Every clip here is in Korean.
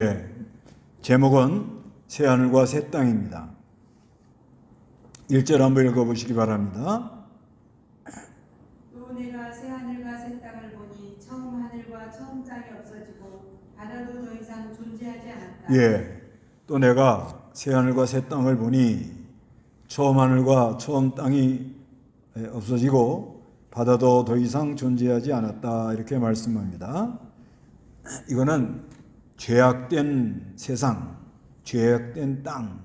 네, 제목은 새하늘과 새 땅입니다. 1절 한번 읽어보시기 바랍니다. 또 내가 새하늘과 새 땅을 보니 처음 하늘과 처음 땅이 없어지고 바다도 더 이상 존재하지 않았다. 또 내가 새하늘과 새 땅을 보니 처음 하늘과 처음 땅이 없어지고 바다도 더 이상 존재하지 않았다, 이렇게 말씀합니다. 이거는 죄악된 세상, 죄악된 땅,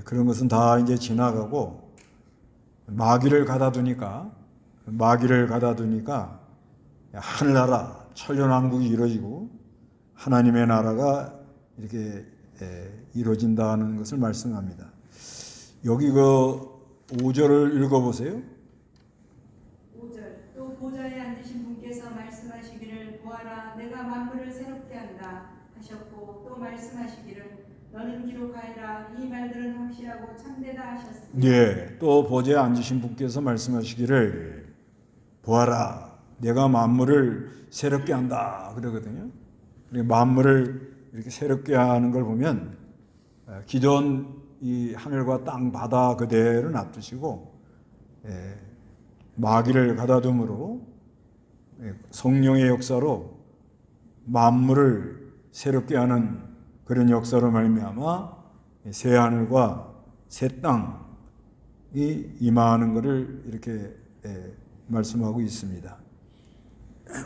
그런 것은 다 이제 지나가고 마귀를 가다 두니까 하늘나라, 천년왕국이 이루어지고 하나님의 나라가 이렇게 이루어진다는 것을 말씀합니다. 여기 그 5절을 읽어보세요. 5절 또 보좌에 앉으신 분께서 말씀하시기를 보아라 내가 만물을 새롭게 한다 하셨고 또 말씀하시기를 너는 기록하여라 이 말들은 확실하고 참되다 하셨습니다. 또 보좌에 앉으신 분께서 말씀하시기를 보아라 내가 만물을 새롭게 한다 그러거든요. 만물을 이렇게 새롭게 하는 걸 보면 기존 이 하늘과 땅, 바다 그대로 놔두시고 마귀를 가다둠으로 성령의 역사로 만물을 새롭게 하는 그런 역사로 말미암아 새 하늘과 새 땅이 임하는 것을 이렇게 말씀하고 있습니다.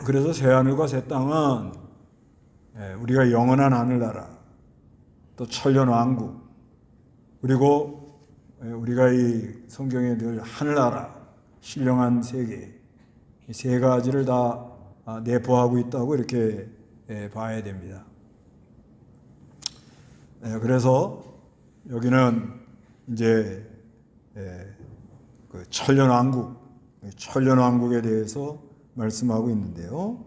그래서 새 하늘과 새 땅은 우리가 영원한 하늘나라, 또 천년왕국, 그리고 우리가 이 성경에 늘 하늘나라, 신령한 세계, 이 세 가지를 다 내포하고 있다고 이렇게 봐야 됩니다. 그래서 여기는 이제 그 천년왕국에 대해서 말씀하고 있는데요.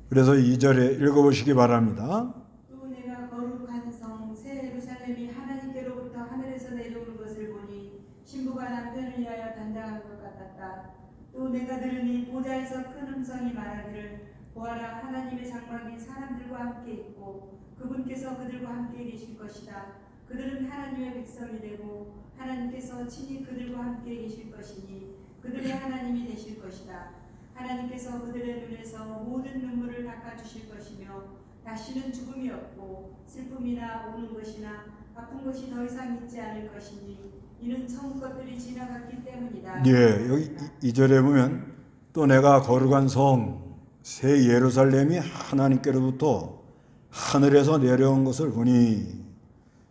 그래서 2절에 읽어보시기 바랍니다. 또 내가 거룩한 성 새 예루살렘이 하나님께로부터 하늘에서 내려오는 것을 보니 신부가 남편을 위하여 단장한 것 같았다. 또 내가 들으니 보좌에서 큰 음성이 말하기를 보아라 하나님의 장막이 사람들과 함께 있고 그분께서 그들과 함께 계실 것이다. 그들은 하나님의 백성이 되고 하나님께서 친히 그들과 함께 계실 것이니 그들의 하나님이 되실 것이다. 하나님께서 그들의 눈에서 모든 눈물을 닦아주실 것이며 다시는 죽음이 없고 슬픔이나 우는 것이나 아픈 것이 더 이상 있지 않을 것이니 이는 처음 것들이 지나갔기 때문이다. 여기 2절에 보면 또 내가 거룩한 성 새 예루살렘이 하나님께로부터 하늘에서 내려온 것을 보니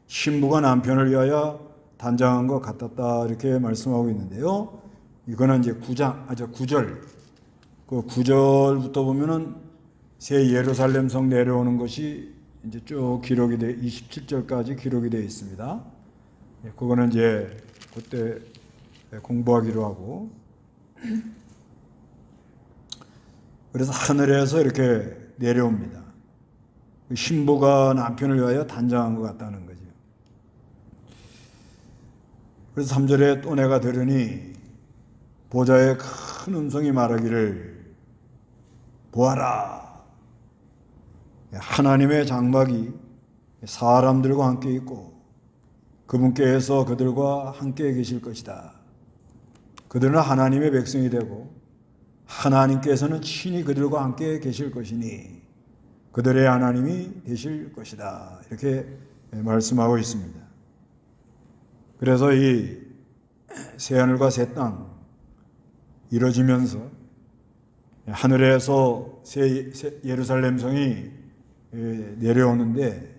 신부가 남편을 위하여 단장한 것 같았다, 이렇게 말씀하고 있는데요. 이거는 이제 9절. 그 9절부터 보면은 새 예루살렘 성 내려오는 것이 이제 쭉 기록이 돼 27절까지 기록이 되어 있습니다. 그거는 이제 그때 공부하기로 하고, 그래서 하늘에서 이렇게 내려옵니다. 신부가 남편을 위하여 단장한 것 같다는 거죠. 그래서 3절에 또 내가 들으니 보좌에 큰 음성이 말하기를 보아라 하나님의 장막이 사람들과 함께 있고 그분께서 그들과 함께 계실 것이다. 그들은 하나님의 백성이 되고 하나님께서는 친히 그들과 함께 계실 것이니 그들의 하나님이 되실 것이다, 이렇게 말씀하고 있습니다. 그래서 이 새하늘과 새 땅 이루어지면서 하늘에서 새 예루살렘 성이 내려오는데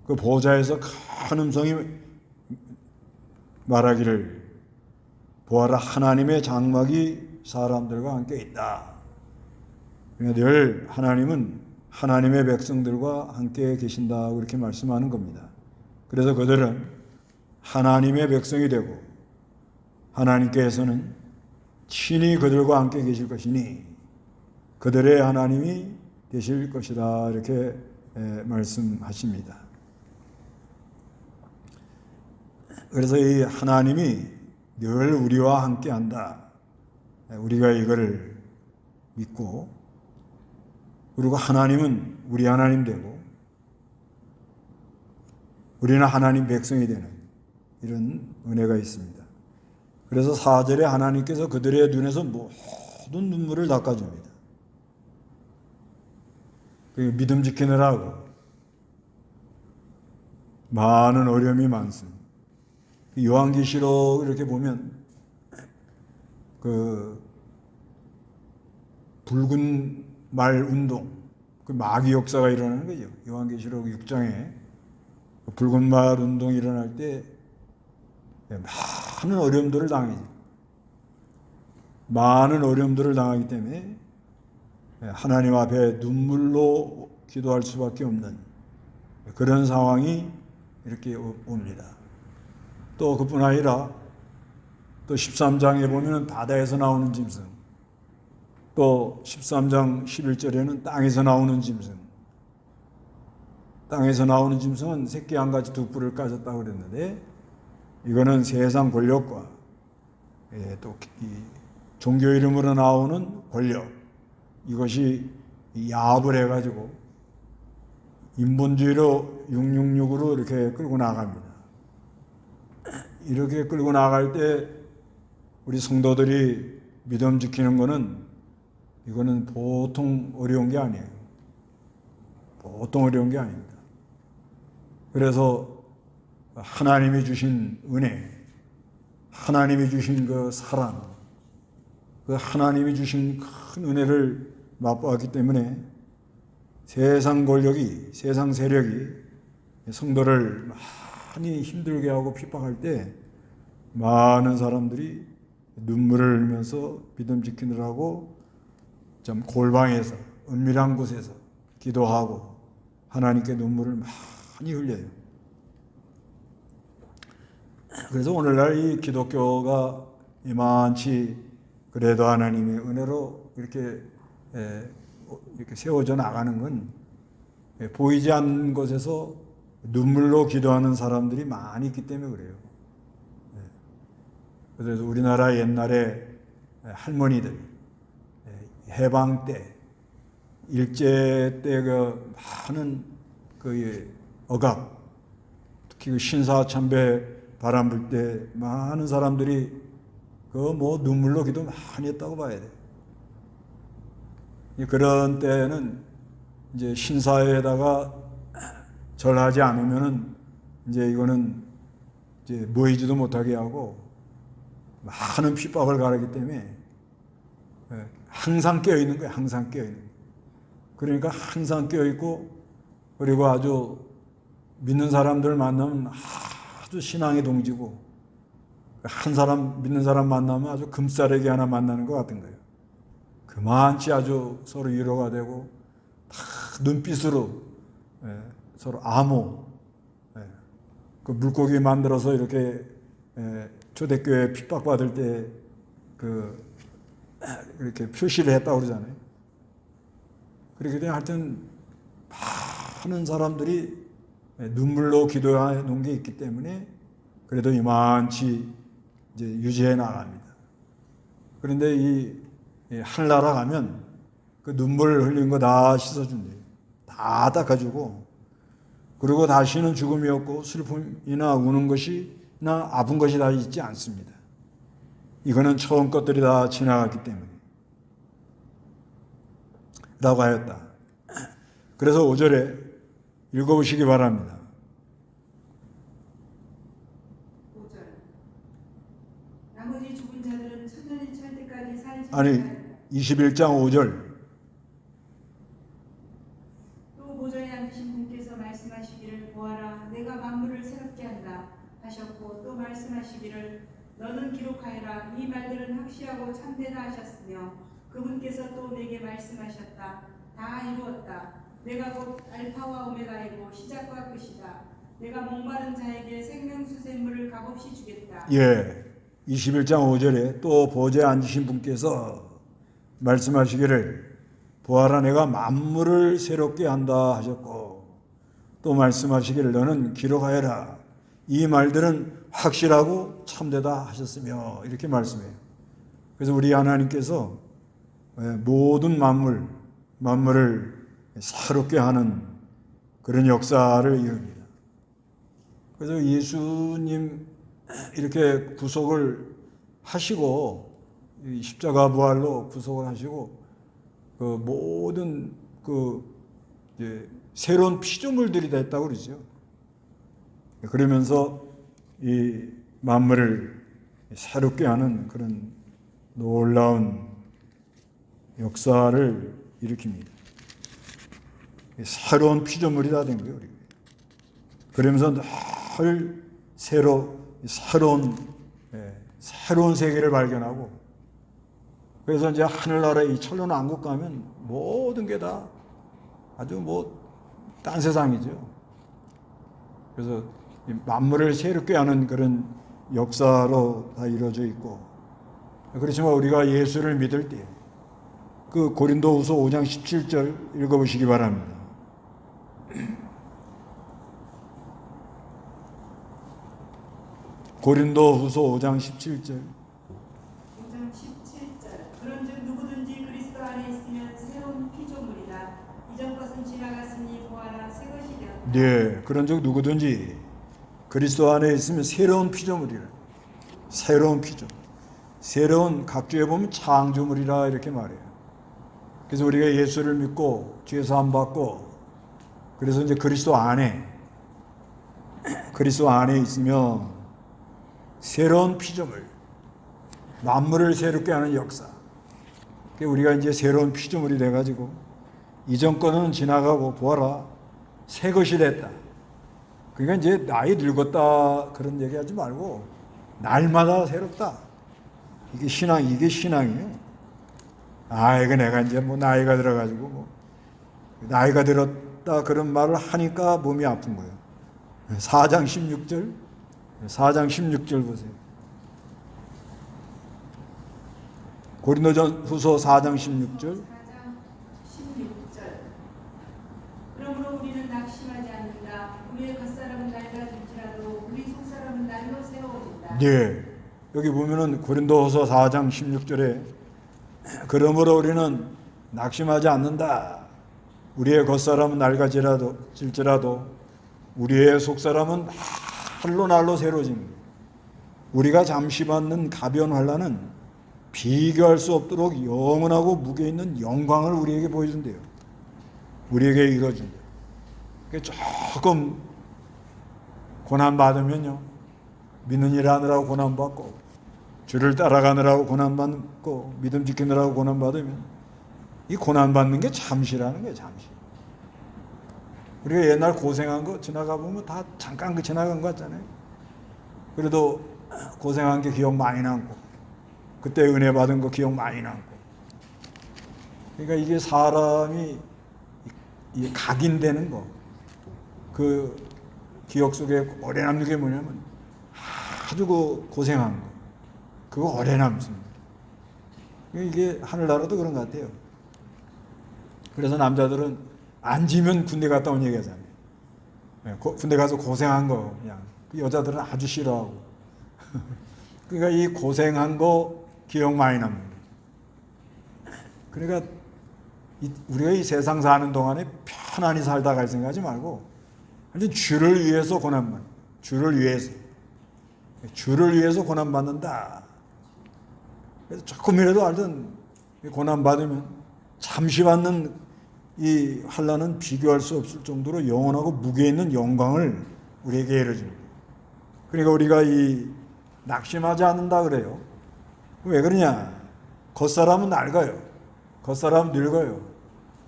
그 보좌에서 큰 음성이 말하기를 보아라 하나님의 장막이 사람들과 함께 있다. 늘 하나님은 하나님의 백성들과 함께 계신다고 이렇게 말씀하는 겁니다. 그래서 그들은 하나님의 백성이 되고 하나님께서는 친히 그들과 함께 계실 것이니 그들의 하나님이 되실 것이다, 이렇게 말씀하십니다. 그래서 이 하나님이 늘 우리와 함께 한다. 우리가 이거를 믿고 그리고 하나님은 우리 하나님 되고 우리는 하나님 백성이 되는 이런 은혜가 있습니다. 그래서 4절에 하나님께서 그들의 눈에서 모든 눈물을 닦아줍니다. 믿음 지키느라고 많은 어려움이 많습니다. 요한계시록 이렇게 보면 그 붉은 말 운동, 그 마귀 역사가 일어나는 거죠. 요한계시록 6장에 붉은 말 운동이 일어날 때 많은 어려움들을 당하죠. 많은 어려움들을 당하기 때문에 하나님 앞에 눈물로 기도할 수밖에 없는 그런 상황이 이렇게 옵니다. 또 그뿐 아니라 또 13장에 보면 바다에서 나오는 짐승, 또 13장 11절에는 땅에서 나오는 짐승, 땅에서 나오는 짐승은 새끼 한 가지 두 뿔을 까졌다고 그랬는데 이거는 세상 권력과 또 종교 이름으로 나오는 권력, 이것이 야합을 해가지고 인본주의로 666으로 이렇게 끌고 나갑니다. 이렇게 끌고 나갈 때 우리 성도들이 믿음 지키는 거는 이거는 보통 어려운 게 아니에요. 보통 어려운 게 아닙니다. 그래서 하나님이 주신 은혜, 하나님이 주신 그 사랑, 그 하나님이 주신 큰 은혜를 맛보았기 때문에 세상 권력이, 세상 세력이 성도를 많이 힘들게 하고 핍박할 때 많은 사람들이 눈물을 흘리면서 믿음 지키느라고 좀 골방에서 은밀한 곳에서 기도하고 하나님께 눈물을 많이 흘려요. 그래서 오늘날 이 기독교가 이만치 그래도 하나님의 은혜로 이렇게 세워져 나가는 건 보이지 않는 곳에서 눈물로 기도하는 사람들이 많이 있기 때문에 그래요. 그래서 우리나라 옛날에 할머니들 해방 때, 일제 때 그 많은 그 억압, 특히 그 신사참배 바람 불 때 많은 사람들이 그 뭐 눈물로 기도 많이 했다고 봐야 돼. 그런 때는 이제 신사에다가 절하지 않으면은 이제 이거는 이제 모이지도 못하게 하고 많은 핍박을 가하기 때문에 항상 깨어 있는 거예요. 항상 깨어 있는 거예요. 그러니까 항상 깨어 있고 그리고 아주 믿는 사람들 만나면 아주 신앙의 동지고 한 사람 믿는 사람 만나면 아주 금싸레기 하나 만나는 것 같은 거예요. 그만치 아주 서로 위로가 되고 다 눈빛으로 서로 암호, 그 물고기 만들어서 이렇게 초대교회 핍박받을 때 그 이렇게 표시를 했다고 그러잖아요. 그렇게 되면 하여튼 많은 사람들이 눈물로 기도해 놓은 게 있기 때문에 그래도 이만치 이제 유지해 나갑니다. 그런데 이 하늘나라 가면 그 눈물 흘린 거 다 씻어준대요. 다 닦아주고 그리고 다시는 죽음이 없고 슬픔이나 우는 것이나 아픈 것이 다 있지 않습니다. 이거는 처음 것들이 다 지나갔기 때문에 라고 하였다. 그래서 5절에 읽어보시기 바랍니다. 5절. 나머지 죽은 자들은 천년이 찰 때까지 살지 아니 못하리라. 21장 5절. 또 보좌에 앉으신 분께서 말씀하시기를 보아라 내가 만물을 새롭게 한다 하셨고 또 말씀하시기를 너는 기록하여라 이 말들은 확실하고 참되다 하셨으며 그분께서 또 내게 말씀하셨다 다 이루었다 내가 곧 알파와 오메가이고 시작과 끝이다 내가 목마른 자에게 생명수샘물을 값없이 주겠다. 예, 21장 5절에 또 보좌에 앉으신 분께서 말씀하시기를 보아라 내가 만물을 새롭게 한다 하셨고 또 말씀하시기를 너는 기록하여라 이 말들은 확실하고 참되다 하셨으며 이렇게 말씀해요. 그래서 우리 하나님께서 모든 만물을 새롭게 하는 그런 역사를 이룹니다. 그래서 예수님 이렇게 구속을 하시고 이 십자가 부활로 구속을 하시고 그 모든 그 새로운 피조물들이 됐다고 그러죠. 그러면서 이 만물을 새롭게 하는 그런 놀라운 역사를 일으킵니다. 새로운 피조물이 다 된 거예요. 우리. 그러면서 늘 새로운 세계를 발견하고, 그래서 이제 하늘나라 이 천년왕국 가면 모든 게 다 아주 딴 세상이죠. 그래서 만물을 새롭게 하는 그런 역사로 다 이루어져 있고, 그렇지만 우리가 예수를 믿을 때 그 고린도후서 5장 17절 읽어보시기 바랍니다. 고린도후서 5장 17절. 5장 17절. 그런즉 누구든지 그리스도 안에 있으면 새로운 피조물이다. 이전 것은 지나갔으니 보아라 새 것이 되었다. 네, 그런즉 누구든지 그리스도 안에 있으면 새로운 피조물이라. 새로운 피조물. 새로운 각주에 보면 창조물이라 이렇게 말해요. 그래서 우리가 예수를 믿고 죄 사함 받고 그래서 이제 그리스도 안에 있으면 새로운 피조물, 만물을 새롭게 하는 역사. 우리가 이제 새로운 피조물이 돼가지고 이전 거는 지나가고 보아라 새 것이 됐다. 그러니까 이제 나이 늙었다 그런 얘기하지 말고 날마다 새롭다. 이게 신앙이에요. 이거 내가 이제 나이가 들어가지고 나이가 들었다 그런 말을 하니까 몸이 아픈 거예요. 4장 16절 보세요. 고린도전후서 4장 16절. 4장 16절. 그러므로 우리는 낙심하지 않는다. 우리의 겉사람은 낡아질지라도 우리 속사람은 날로 새로워진다. 네. 여기 보면은 고린도후서 4장 16절에 그러므로 우리는 낙심하지 않는다. 우리의 겉사람은 낡아질지라도 우리의 속사람은 날로 새로워집니다. 우리가 잠시 받는 가벼운 환난은 비교할 수 없도록 영원하고 무게 있는 영광을 우리에게 보여준대요. 우리에게 이뤄준대요. 조금 고난받으면요, 믿는 일 하느라고 고난받고 주를 따라가느라고 고난받고 믿음 지키느라고 고난받으면 이 고난받는 게 잠시라는 거예요. 잠시. 우리가 옛날 고생한 거 지나가 보면 다 잠깐 지나간 거 같잖아요. 그래도 고생한 게 기억 많이 남고 그때 은혜 받은 거 기억 많이 남고. 그러니까 이게 사람이 각인되는 거, 그 기억 속에 오래 남는 게 뭐냐면 아주 그 고생한 거, 그거 오래 남습니다. 이게 하늘나라도 그런 것 같아요. 그래서 남자들은 안 지면 군대 갔다 온 얘기 하잖아요. 군대 가서 고생한 거 그냥 여자들은 아주 싫어하고. 그러니까 이 고생한 거 기억 많이 납니다. 그러니까 우리가 이 세상 사는 동안에 편안히 살다 갈 생각하지 말고 완전 주를 위해서 고난받는, 주를 위해서 고난받는다. 그래서 조금이라도 알던 고난받으면 잠시 받는 이 환난은 비교할 수 없을 정도로 영원하고 무게 있는 영광을 우리에게 이뤄줍니다. 그러니까 우리가 이 낙심하지 않는다 그래요. 왜 그러냐? 겉사람은 낡아요. 겉사람은 늙어요.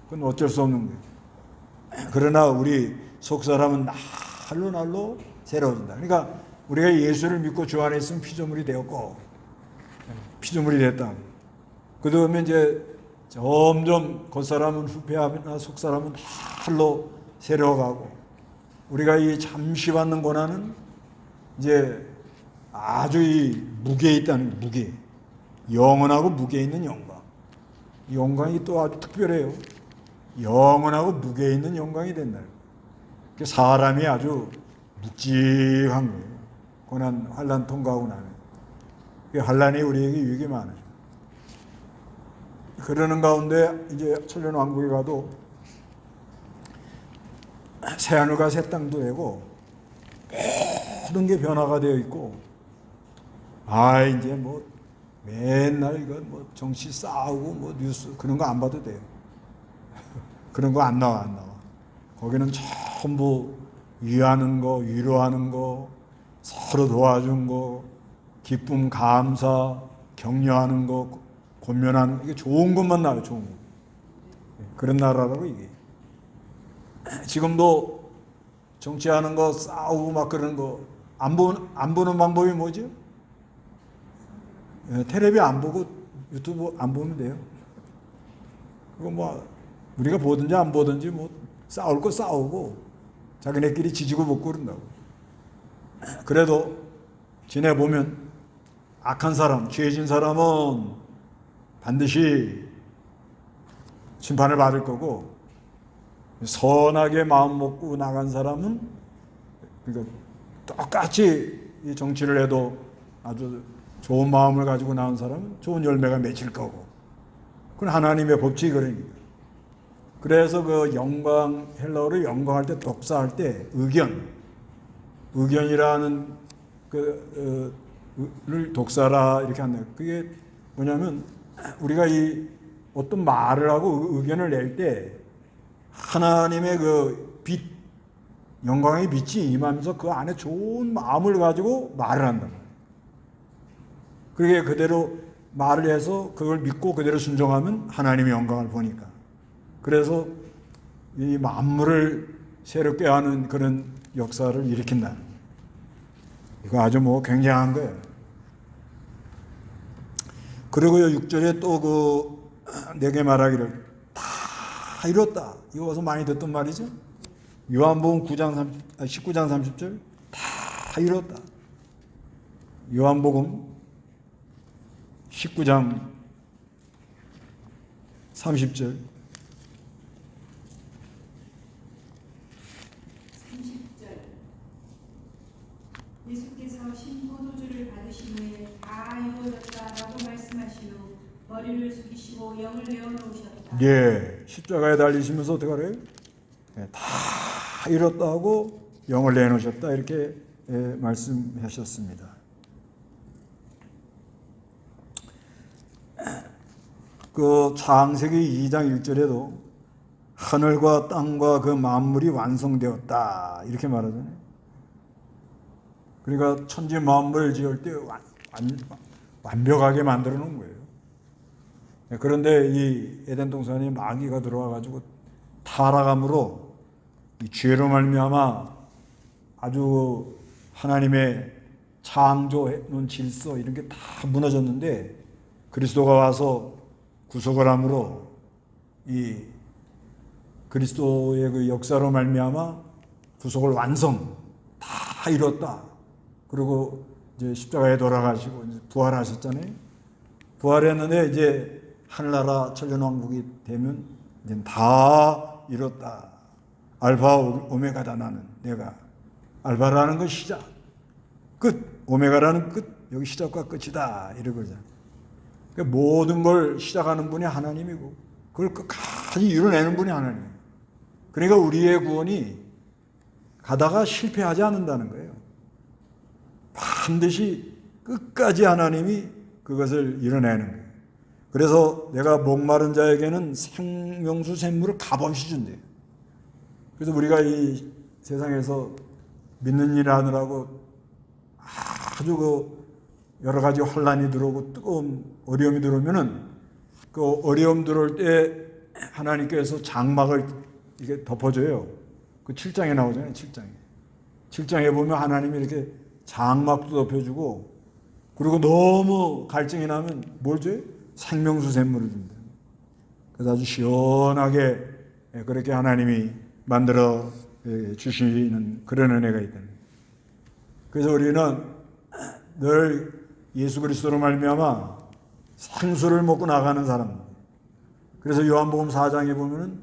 그건 어쩔 수 없는 거예요. 그러나 우리 속사람은 날로 새로워진다. 그러니까 우리가 예수를 믿고 주 안에 있으면 피조물이 되었고, 피조물이 됐다. 그 다음에 이제 점점 겉사람은 후패하나 속사람은 날로 새로워가고, 우리가 이 잠시 받는 고난은 이제 아주 이 무게에 있다는 무게, 영원하고 무게 있는 영광. 이 영광이 또 아주 특별해요. 영원하고 무게 있는 영광이 된다. 사람이 아주 묵직한 거예요. 고난, 환난 통과하고 나면. 환난이 우리에게 유익이 많아요. 그러는 가운데 이제 천년왕국에 가도 새하늘과 새 땅도 되고 모든 게 변화가 되어 있고, 이제 뭐 맨날 이거 뭐 정치 싸우고 뭐 뉴스 그런 거 안 봐도 돼요. 그런 거 안 나와. 거기는 전부 위하는 거, 위로하는 거, 서로 도와준 거, 기쁨, 감사, 격려하는 거, 권면하는 거, 이게 좋은 것만 나와요. 좋은 거. 그런 나라라고 이게. 지금도 정치하는 거, 싸우고 막 그러는 거 안 보는 방법이 뭐죠? 텔레비 안 보고 유튜브 안 보면 돼요. 그거 뭐 우리가 보든지 안 보든지 뭐 싸울 거 싸우고 자기네끼리 지지고 먹고 그런다고. 그래도 지내보면 악한 사람, 죄진 사람은 반드시 심판을 받을 거고, 선하게 마음 먹고 나간 사람은 그러니까 똑같이 이 정치를 해도 아주 좋은 마음을 가지고 나온 사람은 좋은 열매가 맺힐 거고, 그건 하나님의 법칙이 그러니까. 그래서 그 영광, 헬라어로 영광할 때, 독사할 때 의견이라는 를 독사라 이렇게 한다. 그게 뭐냐면 우리가 이 어떤 말을 하고 의견을 낼 때 하나님의 그 빛, 영광의 빛이 임하면서 그 안에 좋은 마음을 가지고 말을 한다. 그게 그대로 말을 해서 그걸 믿고 그대로 순종하면 하나님의 영광을 보니까. 그래서 이 만물을 새롭게 하는 그런 역사를 일으킨다. 이거 아주 뭐 굉장한 거예요. 그리고요, 6절에 또 내게 말하기를 다 이뤘다. 이거 어서 많이 듣던 말이죠. 요한복음 19장 30절 다 이뤘다. 요한복음 19장 30절 예수께서 신포도주를 받으신 후에 다 이루어졌다라고 말씀하신 후 머리를 숙이시고 영을 내어놓으셨다. 예, 십자가에 달리시면서 어떻게 하래요? 다 이뤘다 하고 영을 내놓으셨다 이렇게 말씀하셨습니다. 그 창세기 2장 1절에도 하늘과 땅과 그 만물이 완성되었다 이렇게 말하잖아요. 그러니까 천지 만물 지을 때 완벽하게 만들어 놓은 거예요. 그런데 이 에덴 동산에 마귀가 들어와 가지고 타락함으로 이 죄로 말미암아 아주 하나님의 창조해 놓은 질서 이런 게 다 무너졌는데, 그리스도가 와서 구속을 함으로 이 그리스도의 그 역사로 말미암아 구속을 완성 다 이뤘다. 그리고 이제 십자가에 돌아가시고 이제 부활하셨잖아요. 부활했는데 이제 하늘나라 천년왕국이 되면 이제 다 이뤘다. 알파 오메가다. 나는 내가 알파라는 건 시작, 끝, 오메가라는 끝, 여기 시작과 끝이다 이러거든요. 그러니까 모든 걸 시작하는 분이 하나님이고 그걸 끝까지 이뤄내는 분이 하나님이에요. 그러니까 우리의 구원이 가다가 실패하지 않는다는 거예요. 반드시 끝까지 하나님이 그것을 이뤄내는 거예요. 그래서 내가 목마른 자에게는 생명수 샘물을 값없이 준대요. 그래서 우리가 이 세상에서 믿는 일 하느라고 아주 그 여러 가지 환란이 들어오고 뜨거운 어려움이 들어오면은 그 어려움 들어올 때 하나님께서 장막을 이렇게 덮어줘요. 그 7장에 나오잖아요. 7장에 보면 하나님이 이렇게 장막도 덮여주고, 그리고 너무 갈증이 나면 뭘 줘요? 생명수 샘물을 준다. 그래서 아주 시원하게 그렇게 하나님이 만들어 주시는 그런 은혜가 있다. 그래서 우리는 늘 예수 그리스도로 말미암아 생수를 먹고 나가는 사람. 그래서 요한복음 4장에 보면은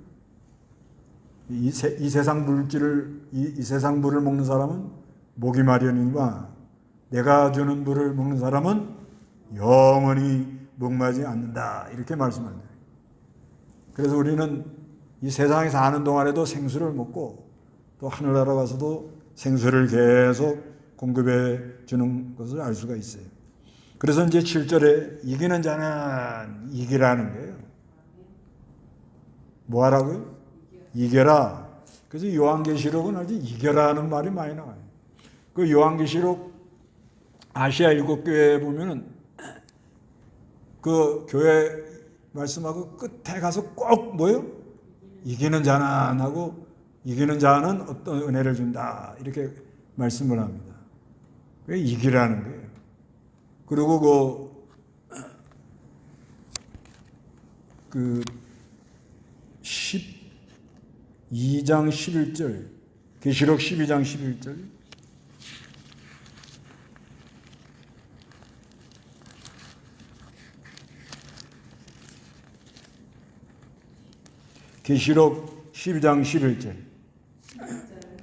이 세상 물질을 이 세상 물을 먹는 사람은 목이 마려니와 내가 주는 물을 먹는 사람은 영원히 목마르지 않는다 이렇게 말씀합니다. 그래서 우리는 이 세상에 사는 동안에도 생수를 먹고 또 하늘나라 가서도 생수를 계속 공급해 주는 것을 알 수가 있어요. 그래서 이제 7절에 이기는 자는 이기라는 거예요. 뭐 하라고요? 이겨라. 그래서 요한계시록은 아주 이겨라는 말이 많이 나와요. 그 요한계시록 아시아 7교회에 보면은 그 교회 말씀하고 끝에 가서 꼭 뭐요? 이기는 자는 하고 이기는 자는 어떤 은혜를 준다 이렇게 말씀을 합니다. 그게 이기라는 거예요. 그리고 그 12장 11절 계시록 12장 11절 계시록 12장 11절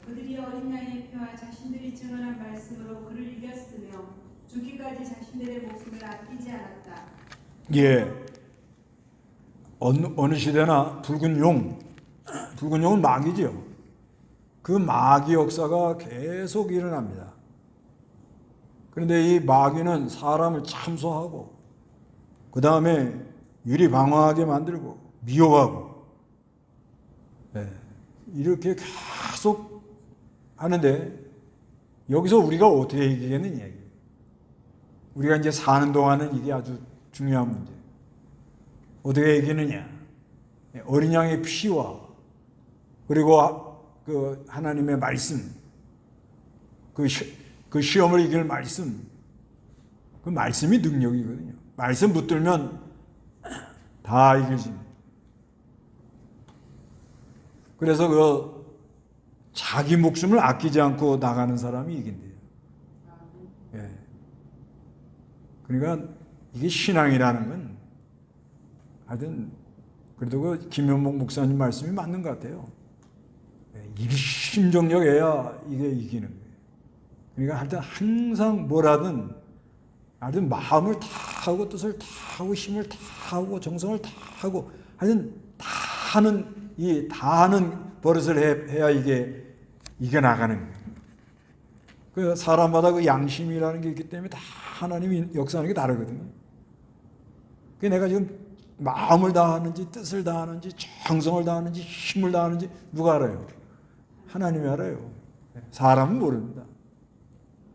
그들이 어린 양의 피와 자신들이 증언한 말씀으로 그를 이겼으며 죽기까지 자신들의 목숨을 아끼지 않았다. 예, 어느 시대나 붉은 용은 마귀죠. 그 마귀 역사가 계속 일어납니다. 그런데 이 마귀는 사람을 참소하고 그 다음에 유리방어하게 만들고 미혹하고 이렇게 계속 하는데 여기서 우리가 어떻게 이기겠느냐. 우리가 이제 사는 동안은 이게 아주 중요한 문제. 어떻게 이기느냐. 어린 양의 피와 그리고 그 하나님의 말씀, 그 시험을 이길 말씀, 그 말씀이 능력이거든요. 말씀 붙들면 다 이길 수 있는. 그래서 그 자기 목숨을 아끼지 않고 나가는 사람이 이긴대요. 예. 그러니까 이게 신앙이라는 건 하여튼 그래도 그 김현목 목사님 말씀이 맞는 것 같아요. 일심정력해야 이게 이기는 거예요. 그러니까 하여튼 항상 뭐라든 하여튼 마음을 다 하고 뜻을 다 하고 힘을 다 하고 정성을 다 하고 하여튼 다 하는 버릇을 해야 이게 이겨나가는 거예요. 그 사람마다 그 양심이라는 게 있기 때문에 다 하나님이 역사하는 게 다르거든요. 그 내가 지금 마음을 다하는지 뜻을 다하는지 정성을 다하는지 힘을 다하는지 누가 알아요? 하나님이 알아요. 사람은 모릅니다.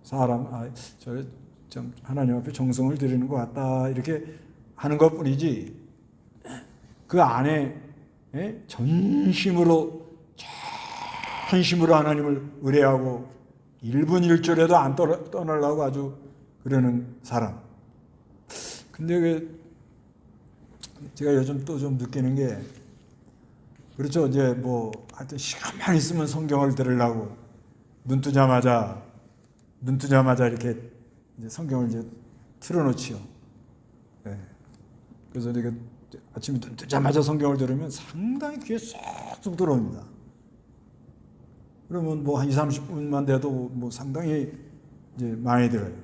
저 좀 하나님 앞에 정성을 드리는 것 같다 이렇게 하는 것뿐이지 그 안에 전심으로 하나님을 의뢰하고 1분 1초라도 안 떠나려고 아주 그러는 사람. 근데 제가 요즘 또 좀 느끼는 게 그렇죠. 이제 뭐 하여튼 시간만 있으면 성경을 들으려고 눈 뜨자마자 이렇게 이제 성경을 이제 틀어놓지요. 네. 그래서 이렇게 아침에 눈 뜨자마자 성경을 들으면 상당히 귀에 쏙쏙 들어옵니다. 그러면 뭐 한 20-30분만 돼도 뭐 상당히 이제 많이 들어요.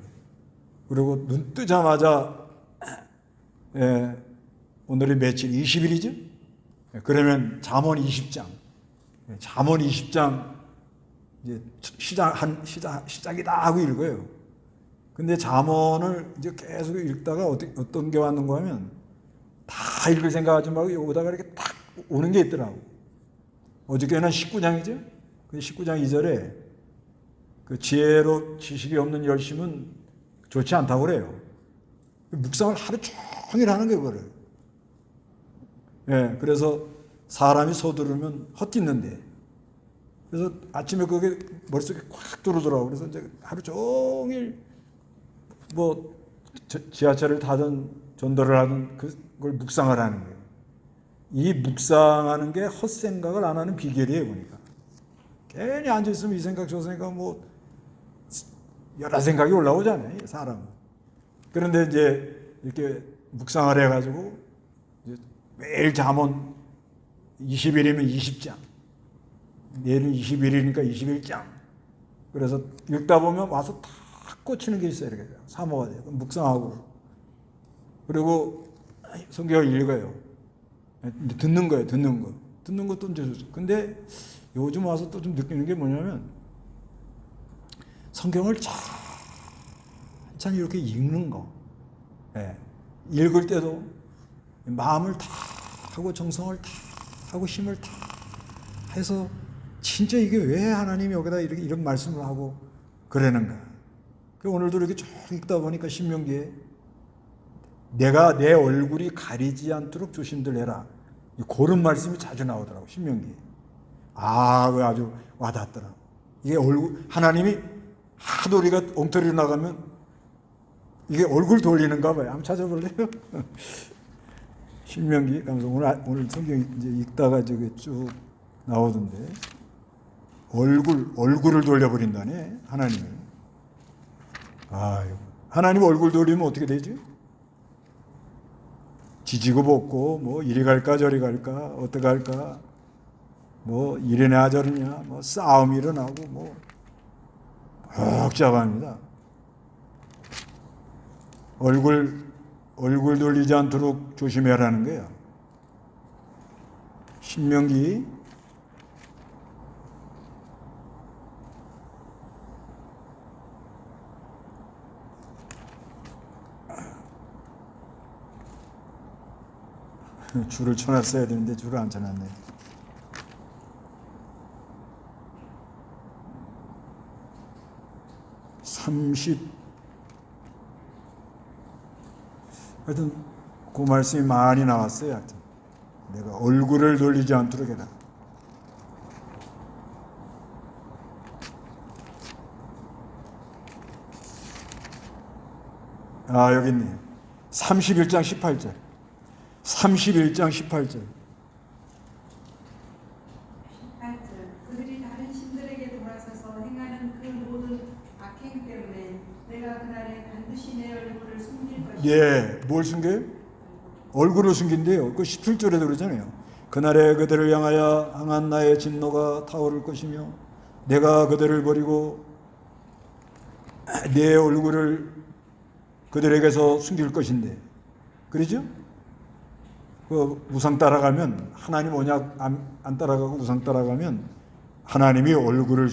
그리고 눈 뜨자마자 오늘이 며칠? 20일이죠? 그러면 잠언 20장. 잠언 20장 이제 시작이다 하고 읽어요. 근데 잠언을 이제 계속 읽다가 어떤 게 왔는가 하면 다 읽을 생각하지 말고 여기다가 이렇게 딱 오는 게 있더라고. 어저께는 19장이죠? 그 19장 2절에 그 지혜로 지식이 없는 열심은 좋지 않다고 그래요. 묵상을 하루 종일 하는 게 그거를. 예, 그래서 사람이 서두르면 헛짓는데. 그래서 아침에 그게 머릿속에 꽉 들어오더라고. 그래서 이제 하루 종일 뭐 지하철을 타든 전도를 하든 그걸 묵상을 하는 거예요. 이 묵상하는 게 헛생각을 안 하는 비결이에요, 보니까. 괜히 앉아있으면 이 생각 저 생각 뭐 여러 생각이 올라오잖아요, 사람은. 그런데 이제 이렇게 묵상을 해가지고 이제 매일 잠언 20일이면 20장, 내일은 20일이니까 21장. 그래서 읽다 보면 와서 다 꽂히는 게 있어요. 이렇게 사모가 돼요. 묵상하고 그리고 성경을 읽어요. 듣는 거예요. 듣는 것도 이제 좋죠. 근데 요즘 와서 또 좀 느끼는 게 뭐냐면 성경을 천천히 이렇게 읽는 거. 예. 읽을 때도 마음을 다 하고 정성을 다 하고 힘을 다 해서 진짜 이게 왜 하나님이 여기다 이런 말씀을 하고 그러는가. 오늘도 이렇게 쭉 읽다 보니까 신명기에 내가 내 얼굴이 가리지 않도록 조심들 해라. 그런 말씀이 자주 나오더라고, 신명기에. 그거 아주 와닿더라고. 이게 하나님이 하도 우리가 엉터리로 나가면 이게 얼굴 돌리는가 봐요. 한번 찾아볼래요? 신명기, 오늘 성경 이제 읽다가 저기 쭉 나오던데. 얼굴을 돌려버린다네, 하나님을. 하나님 얼굴 돌리면 어떻게 되지? 지지고 볶고, 뭐, 이리 갈까, 저리 갈까, 어떻게 할까, 뭐, 이러냐, 저러냐, 뭐, 싸움이 일어나고, 뭐, 복잡합니다. 얼굴 돌리지 않도록 조심해라는 거예요. 신명기 줄을 쳐놨어야 되는데 줄을 안 쳐놨네. 하여튼 그 말씀이 많이 나왔어요. 하여튼 내가 얼굴을 돌리지 않도록 해라. 여기 있네요. 31장 18절. 31장 18절. 그들이 다른 신들에게 돌아서서 행하는 그 모든 악행 때문에 내가 그날에 반드시 내 얼굴을 숨길 것이다. 예, 뭘 숨겨요? 얼굴을 숨긴대요. 그 17절에도 그러잖아요. 그날에 그들을 향한 나의 진노가 타오를 것이며 내가 그들을 버리고 내 얼굴을 그들에게서 숨길 것인데. 그러죠? 그 우상 따라가면 하나님 언약 안 따라가고 우상 따라가면 하나님이 얼굴을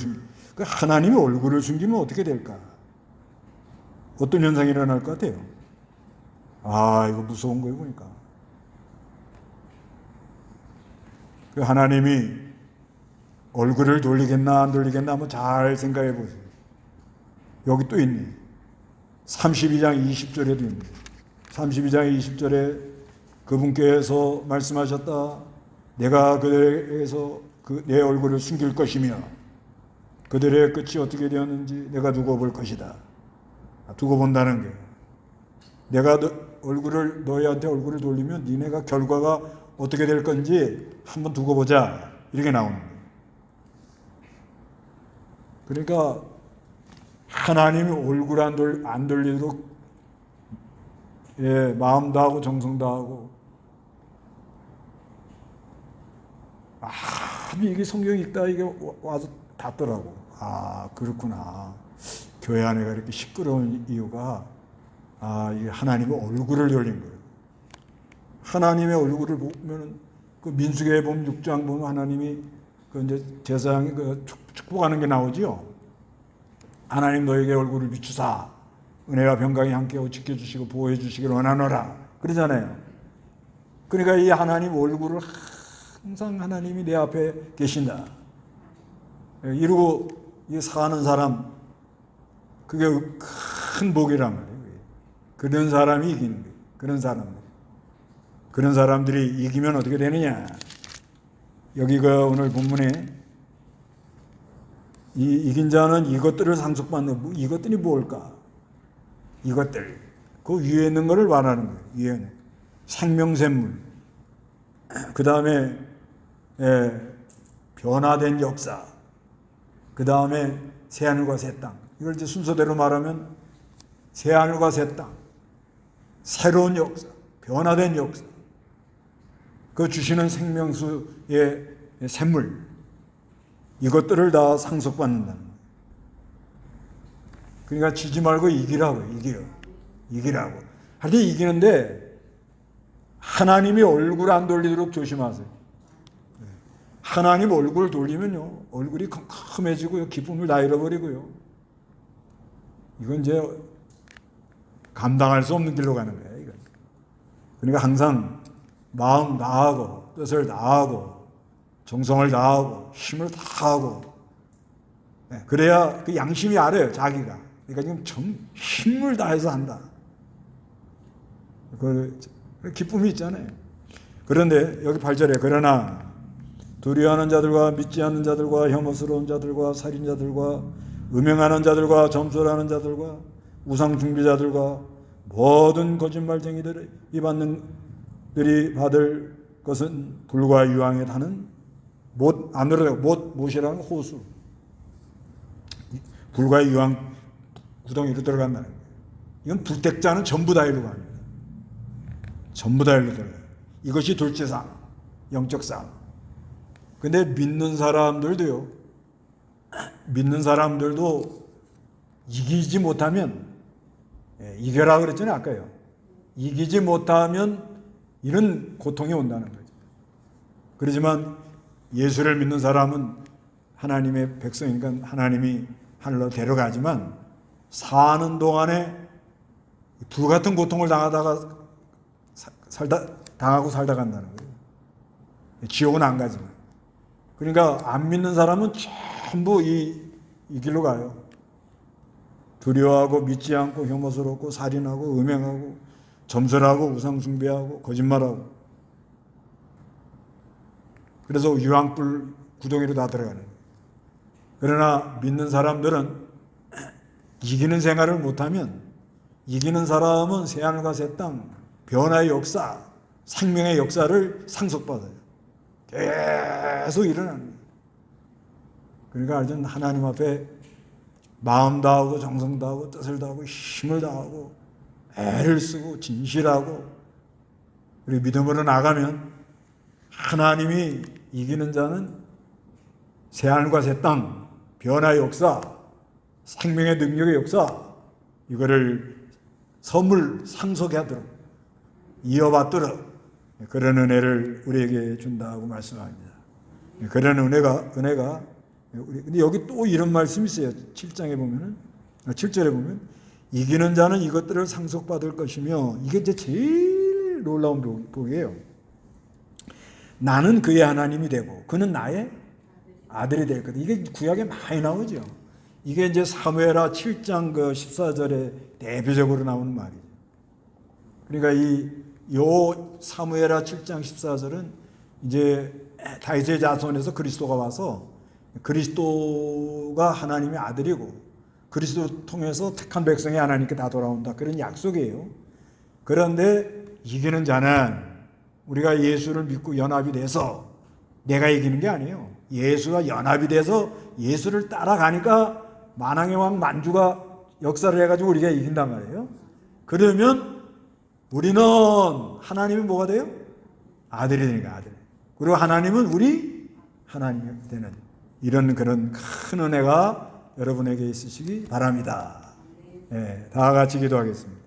그 하나님이 얼굴을 숨기면 어떻게 될까? 어떤 현상이 일어날 것 같아요? 이거 무서운 거예요, 보니까. 그 하나님이 얼굴을 돌리겠나 안 돌리겠나 한번 잘 생각해 보세요. 여기 또 있네. 32장 20절에도 있네. 32장 20절에 그분께서 말씀하셨다. 내가 그들에게서 내 얼굴을 숨길 것이며 그들의 끝이 어떻게 되었는지 내가 두고 볼 것이다. 두고 본다는 거예요. 내가 너희한테 얼굴을 돌리면 니네가 결과가 어떻게 될 건지 한번 두고 보자. 이렇게 나오는 거예요. 그러니까 하나님이 얼굴 안 돌리도록 마음 다하고 정성 다하고 이게 성경 읽다 이게 와서 닿더라고. 그렇구나. 교회 안에가 이렇게 시끄러운 이유가 이게 하나님의 얼굴을 돌린 거예요. 하나님의 얼굴을 보면 그 민수기에 보면 6장 보면 하나님이 그 이제 제사장이 그 축복하는 게 나오지요. 하나님 너에게 얼굴을 비추사 은혜와 평강이 함께하고 지켜주시고 보호해 주시기를 원하노라 그러잖아요. 그러니까 이 하나님 얼굴을 항상 하나님이 내 앞에 계신다. 이러고 이 사는 사람 그게 큰 복이란 말이에요. 그런 사람이 이기는 거예요. 그런 사람들이 이기면 어떻게 되느냐? 여기가 오늘 본문에 이긴 자는 이것들을 상속받는 이것들이 뭘까? 이것들 그 위에 있는 것을 말하는 거예요. 위에는 생명샘물, 그 다음에 변화된 역사, 그 다음에 새하늘과 새 땅. 이걸 이제 순서대로 말하면 새하늘과 새 땅, 새로운 역사, 변화된 역사, 그 주시는 생명수의 샘물, 이것들을 다 상속받는다는 거예요. 그러니까 지지 말고 이기라고. 하여튼 이기는데 하나님이 얼굴 안 돌리도록 조심하세요. 하나님 얼굴 돌리면요, 얼굴이 컴컴해지고요, 기쁨을 다 잃어버리고요. 이건 이제 감당할 수 없는 길로 가는 거예요. 이건. 그러니까 항상 마음 다하고 뜻을 다하고 정성을 다하고 힘을 다하고, 그래야 그 양심이 알아요, 자기가. 그러니까 지금 힘을 다해서 한다. 그 기쁨이 있잖아요. 그런데 여기 8절에 그러나 두려워하는 자들과 믿지 않는 자들과 혐오스러운 자들과 살인자들과 음행하는 자들과 점술하는 자들과 우상 숭배자들과 모든 거짓말쟁이들이 받을 것은 불과 유황에 타는 못 안으로 못이라는 호수, 불과 유황 구덩이로 들어간다는 거예요. 이건 불택자는 전부 다 일로 갑니다. 전부 다 일로 들어가요. 이것이 둘째 삶, 영적 삶. 근데 믿는 사람들도 이기지 못하면, 이겨라 그랬잖아요, 아까요. 이기지 못하면 이런 고통이 온다는 거죠. 그렇지만 예수를 믿는 사람은 하나님의 백성이니까 하나님이 하늘로 데려가지만 사는 동안에 불같은 고통을 당하고 살다 간다는 거예요. 지옥은 안 가지만. 그러니까 안 믿는 사람은 전부 이 길로 가요. 두려워하고 믿지 않고 혐오스럽고 살인하고 음행하고 점술하고 우상 숭배하고 거짓말하고. 그래서 유황불 구덩이로 다 들어가는 거예요. 그러나 믿는 사람들은 이기는 생활을 못하면, 이기는 사람은 새하늘과 새 땅, 변화의 역사, 생명의 역사를 상속받아요. 계속 일어나는 거예요. 그러니까 알전 하나님 앞에 마음 다하고 정성 다하고 뜻을 다하고 힘을 다하고 애를 쓰고 진실하고 우리 믿음으로 나가면 하나님이 이기는 자는 새하늘과 새 땅, 변화의 역사, 생명의 능력의 역사, 이거를 선물 상속하도록 이어받도록 그런 은혜를 우리에게 준다고 말씀합니다. 그런 은혜가 근데 여기 또 이런 말씀이 있어요. 7절에 보면 이기는 자는 이것들을 상속받을 것이며, 이게 이제 제일 놀라운 복이에요. 나는 그의 하나님이 되고 그는 나의 아들이 될 거다. 이게 구약에 많이 나오죠. 이게 이제 사무엘하 7장 14절에 대표적으로 나오는 말이죠. 그러니까 요 사무엘하 7장 14절은 이제 다윗의 자손에서 그리스도가 와서 그리스도가 하나님의 아들이고 그리스도 통해서 택한 백성이 하나님께 다 돌아온다, 그런 약속이에요. 그런데 이기는 자는 우리가 예수를 믿고 연합이 돼서 내가 이기는 게 아니에요. 예수가 연합이 돼서 예수를 따라가니까 만왕의 왕 만주가 역사를 해가지고 우리가 이긴단 말이에요. 그러면 우리는 하나님이 뭐가 돼요? 아들이 되니까 아들. 그리고 하나님은 우리 하나님이 되는 이런 그런 큰 은혜가 여러분에게 있으시기 바랍니다. 다 같이 기도하겠습니다.